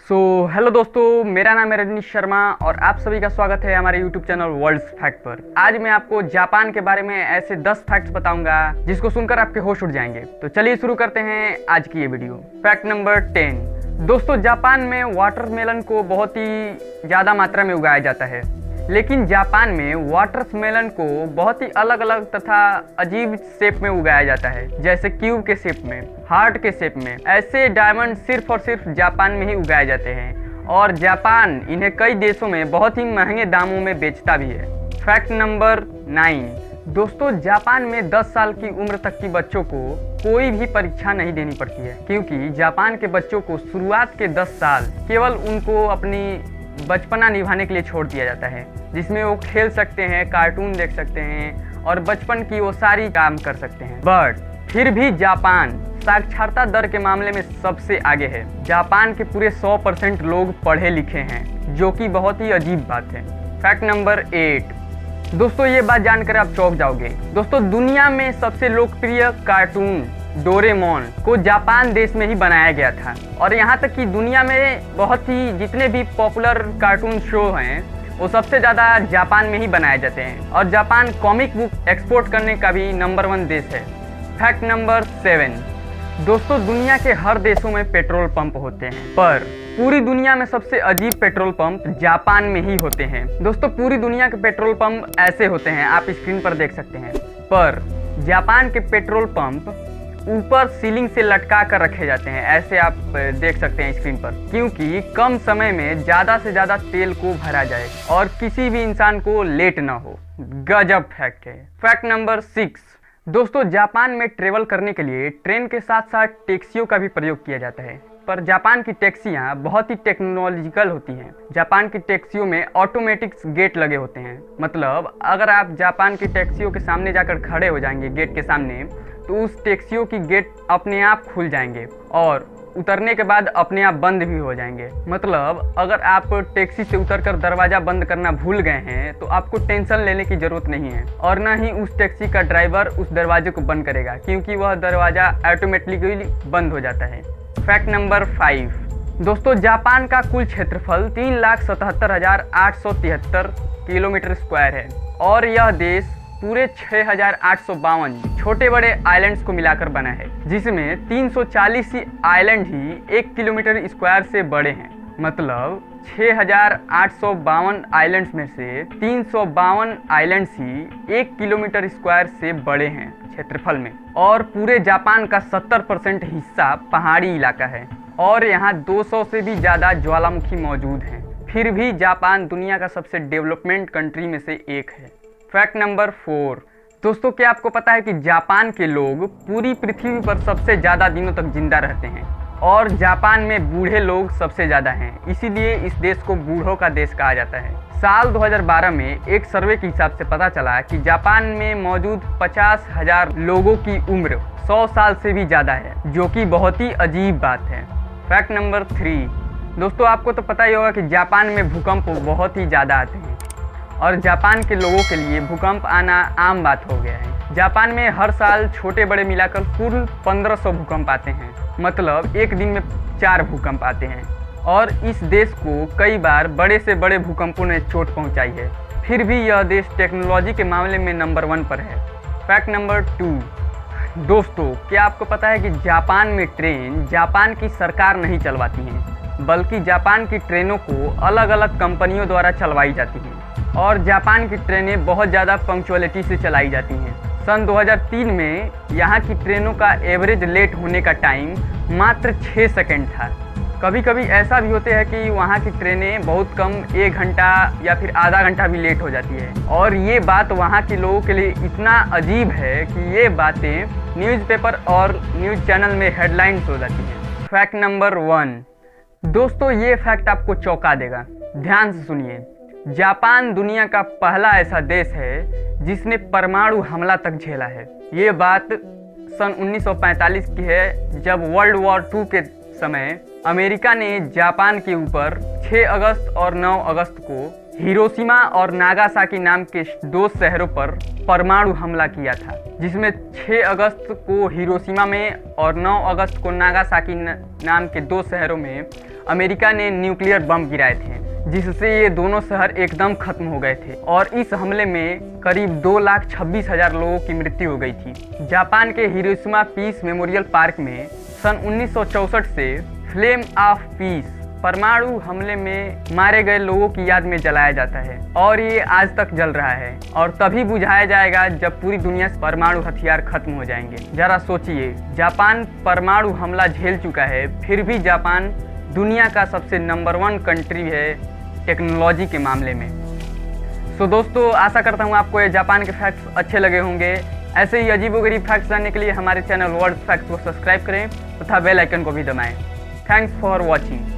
Hello दोस्तों, मेरा नाम है रजनीश शर्मा और आप सभी का स्वागत है हमारे यूट्यूब चैनल वर्ल्ड्स फैक्ट पर। आज मैं आपको जापान के बारे में ऐसे 10 फैक्ट्स बताऊंगा जिसको सुनकर आपके होश उड़ जाएंगे। तो चलिए शुरू करते हैं आज की ये वीडियो। Fact number 10। दोस्तों, जापान में वाटरमेलन को बहुत ही ज़्यादा मात्रा में उगाया जाता है, लेकिन जापान में वाटरमेलन को बहुत ही अलग अलग तथा अजीब शेप में उगाया जाता है, जैसे क्यूब के शेप में, हार्ट के शेप में। ऐसे डायमंड सिर्फ और सिर्फ जापान में ही उगाए जाते हैं और जापान इन्हें कई देशों में बहुत ही महंगे दामों में बेचता भी है। Fact number 9। दोस्तों, जापान में 10 साल की उम्र तक की बच्चों को कोई भी परीक्षा नहीं देनी पड़ती है, क्योंकि जापान के बच्चों को शुरुआत के 10 साल केवल उनको अपनी बचपना निभाने के लिए छोड़ दिया जाता है, जिसमें वो खेल सकते हैं, कार्टून देख सकते हैं और बचपन की वो सारी काम कर सकते हैं। बट फिर भी जापान साक्षरता दर के मामले में सबसे आगे है। जापान के पूरे 100% लोग पढ़े लिखे हैं, जो कि बहुत ही अजीब बात है। Fact number 8। दोस्तों, ये बात जानकर आप चौंक जाओगे। दोस्तों, दुनिया में सबसे लोकप्रिय कार्टून डोरेमोन को जापान देश में ही बनाया गया था और यहाँ तक कि दुनिया में बहुत ही जितने भी पॉपुलर कार्टून शो हैं वो सबसे ज़्यादा जापान में ही बनाए जाते हैं और जापान कॉमिक बुक एक्सपोर्ट करने का भी नंबर 1 देश है। Fact number 7। दोस्तों, दुनिया के हर देशों में पेट्रोल पंप होते हैं, पर पूरी दुनिया में सबसे अजीब पेट्रोल पंप जापान में ही होते हैं। दोस्तों, पूरी दुनिया के पेट्रोल पंप ऐसे होते हैं, आप स्क्रीन पर देख सकते हैं, पर जापान के पेट्रोल पंप ऊपर सीलिंग से लटका कर रखे जाते हैं, ऐसे आप देख सकते हैं स्क्रीन पर, क्योंकि कम समय में ज़्यादा से ज़्यादा तेल को भरा जाए और किसी भी इंसान को लेट ना हो। गजब फैक्ट है। Fact number 6। दोस्तों, जापान में ट्रेवल करने के लिए ट्रेन के साथ साथ टैक्सियों का भी प्रयोग किया जाता है, पर जापान की टैक्सियाँ बहुत ही टेक्नोलॉजिकल होती हैं। जापान की टैक्सियों में ऑटोमेटिक गेट लगे होते हैं, मतलब अगर आप जापान की टैक्सियों के सामने जाकर खड़े हो जाएंगे गेट के सामने, तो उस टैक्सियों की गेट अपने आप खुल जाएंगे और उतरने के बाद अपने आप बंद भी हो जाएंगे। मतलब अगर आप टैक्सी से उतरकर दरवाज़ा बंद करना भूल गए हैं तो आपको टेंशन लेने की ज़रूरत नहीं है और न ही उस टैक्सी का ड्राइवर उस दरवाजे को बंद करेगा, क्योंकि वह दरवाज़ा ऑटोमेटिकली बंद हो जाता है। Fact number 5। दोस्तों, जापान का कुल क्षेत्रफल 3,77,873 किलोमीटर स्क्वायर है और यह देश पूरे 6,852 छोटे बड़े आइलैंड्स को मिलाकर बना है, जिसमें 340 आइलैंड ही 1 किलोमीटर स्क्वायर से बड़े हैं। मतलब 6,852 आइलैंड्स में से 352 आइलैंड्स ही 1 किलोमीटर स्क्वायर से बड़े हैं क्षेत्रफल में, और पूरे जापान का 70% हिस्सा पहाड़ी इलाका है और यहाँ 200 से भी ज़्यादा ज्वालामुखी मौजूद हैं। फिर भी जापान दुनिया का सबसे डेवलपमेंट कंट्री में से एक है। Fact number 4। दोस्तों, क्या आपको पता है कि जापान के लोग पूरी पृथ्वी पर सबसे ज़्यादा दिनों तक जिंदा रहते हैं और जापान में बूढ़े लोग सबसे ज़्यादा हैं, इसीलिए इस देश को बूढ़ों का देश कहा जाता है। साल 2012 में एक सर्वे के हिसाब से पता चला कि जापान में मौजूद 50,000 लोगों की उम्र 100 साल से भी ज़्यादा है, जो कि बहुत ही अजीब बात है। Fact number 3। दोस्तों, आपको तो पता ही होगा कि जापान में भूकंप बहुत ही ज़्यादा आते हैं और जापान के लोगों के लिए भूकंप आना आम बात हो गया है। जापान में हर साल छोटे बड़े मिलाकर कुल 1500 भूकंप आते हैं, मतलब एक दिन में 4 भूकंप आते हैं और इस देश को कई बार बड़े से बड़े भूकंपों ने चोट पहुंचाई है। फिर भी यह देश टेक्नोलॉजी के मामले में नंबर 1 पर है। Fact number 2। दोस्तों, क्या आपको पता है कि जापान में ट्रेन जापान की सरकार नहीं चलवाती है, बल्कि जापान की ट्रेनों को अलग अलग कंपनियों द्वारा चलवाई जाती हैं और जापान की ट्रेनें बहुत ज़्यादा पंक्चुअलिटी से चलाई जाती हैं। सन 2003 में यहाँ की ट्रेनों का एवरेज लेट होने का टाइम मात्र 6 सेकंड था। कभी कभी ऐसा भी होते हैं कि वहाँ की ट्रेनें बहुत कम 1 घंटा या फिर आधा घंटा भी लेट हो जाती है और ये बात वहाँ के लोगों के लिए इतना अजीब है कि ये बातें न्यूज़पेपर और न्यूज़ चैनल में हेडलाइंस हो जाती हैं। Fact number 1। दोस्तों, ये फैक्ट आपको चौंका देगा, ध्यान से सुनिए। जापान दुनिया का पहला ऐसा देश है जिसने परमाणु हमला तक झेला है। ये बात सन 1945 की है, जब वर्ल्ड वॉर 2 के समय अमेरिका ने जापान के ऊपर 6 अगस्त और 9 अगस्त को हिरोशिमा और नागासाकी नाम के 2 शहरों पर परमाणु हमला किया था, जिसमें 6 अगस्त को हिरोशिमा में और 9 अगस्त को नागासाकी नाम के 2 शहरों में अमेरिका ने न्यूक्लियर बम गिराए थे, जिससे ये दोनों शहर एकदम खत्म हो गए थे और इस हमले में करीब 2,26,000 लोगों की मृत्यु हो गई थी। जापान के हिरोशिमा पीस मेमोरियल पार्क में सन 1964 से फ्लेम ऑफ पीस परमाणु हमले में मारे गए लोगों की याद में जलाया जाता है और ये आज तक जल रहा है और तभी बुझाया जाएगा जब पूरी दुनिया से परमाणु हथियार खत्म हो जाएंगे। जरा सोचिए, जापान परमाणु हमला झेल चुका है, फिर भी जापान दुनिया का सबसे नंबर 1 कंट्री है टेक्नोलॉजी के मामले में। सो दोस्तों, आशा करता हूँ आपको ये जापान के फैक्ट्स अच्छे लगे होंगे। ऐसे ही अजीबोगरीब फैक्ट्स जानने के लिए हमारे चैनल वर्ल्ड फैक्ट्स को सब्सक्राइब करें तथा बेल आइकन को भी दबाएं। Thanks for watching.